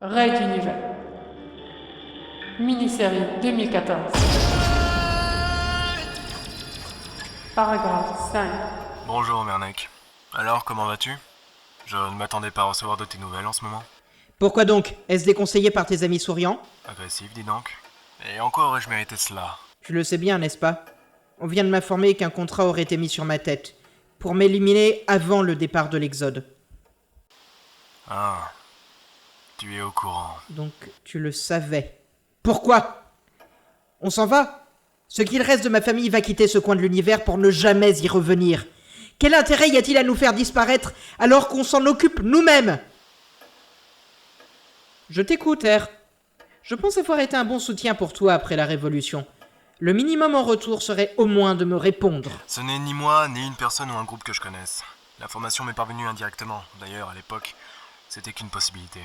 Raid d'univers. Mini-série 2014. Paragraphe 5. Bonjour Mernek. Alors, comment vas-tu? Je ne m'attendais pas à recevoir de tes nouvelles en ce moment. Pourquoi donc? Est-ce déconseillé par tes amis souriants? Agressif, dis donc. Et encore aurais-je mérité cela. Tu le sais bien, n'est-ce pas? On vient de m'informer qu'un contrat aurait été mis sur ma tête, pour m'éliminer avant le départ de l'Exode. Ah, tu es au courant. Donc tu le savais. Pourquoi? On s'en va? Ce qu'il reste de ma famille va quitter ce coin de l'univers pour ne jamais y revenir. Quel intérêt y a-t-il à nous faire disparaître alors qu'on s'en occupe nous-mêmes? Je t'écoute, R. Je pense avoir été un bon soutien pour toi après la Révolution. Le minimum en retour serait au moins de me répondre. Ce n'est ni moi, ni une personne ou un groupe que je connaisse. L'information m'est parvenue indirectement. D'ailleurs, à l'époque, c'était qu'une possibilité.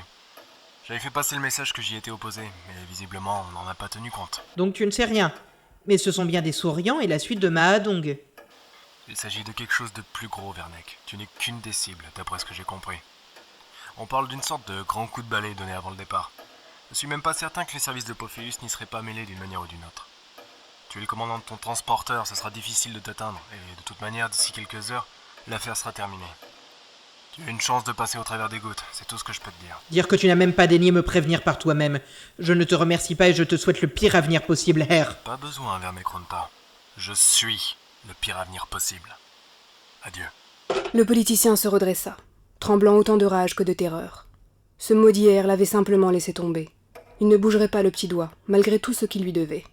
J'avais fait passer le message que j'y étais opposé, mais visiblement, on n'en a pas tenu compte. Donc tu ne sais rien. Mais ce sont bien des souriants et la suite de Mahadong. Il s'agit de quelque chose de plus gros, Vernek. Tu n'es qu'une des cibles, d'après ce que j'ai compris. On parle d'une sorte de grand coup de balai donné avant le départ. Je suis même pas certain que les services de Pophéus n'y seraient pas mêlés d'une manière ou d'une autre. Tu es le commandant de ton transporteur, ce sera difficile de t'atteindre, et de toute manière, d'ici quelques heures, l'affaire sera terminée. Tu as une chance de passer au travers des gouttes, c'est tout ce que je peux te dire. Dire que tu n'as même pas daigné me prévenir par toi-même. Je ne te remercie pas et je te souhaite le pire avenir possible, R. Pas besoin, Vermecronta. Je suis le pire avenir possible. Adieu. Le politicien se redressa, tremblant autant de rage que de terreur. Ce maudit air l'avait simplement laissé tomber. Il ne bougerait pas le petit doigt, malgré tout ce qu'il lui devait.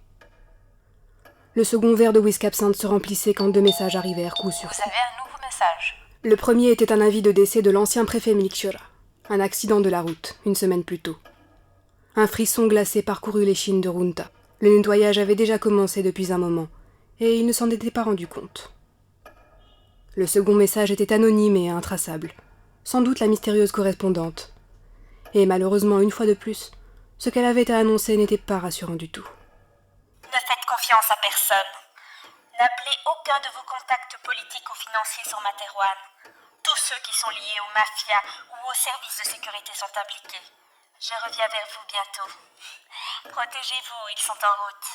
Le second verre de whisky absinthe se remplissait quand deux messages arrivèrent coup sur coup. Vous avez un nouveau message. Le premier était un avis de décès de l'ancien préfet Milikshura. Un accident de la route, une semaine plus tôt. Un frisson glacé parcourut l'échine de Runta. Le nettoyage avait déjà commencé depuis un moment, et il ne s'en était pas rendu compte. Le second message était anonyme et intraçable. Sans doute la mystérieuse correspondante. Et malheureusement, une fois de plus, ce qu'elle avait à annoncer n'était pas rassurant du tout. Ne faites confiance à personne. N'appelez aucun de vos contacts politiques ou financiers sur Materwan. Tous ceux qui sont liés aux mafias ou aux services de sécurité sont impliqués. Je reviens vers vous bientôt. Protégez-vous, ils sont en route.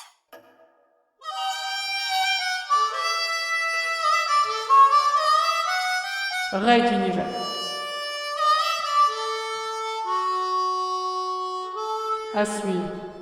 Raid d'univers. À suivre.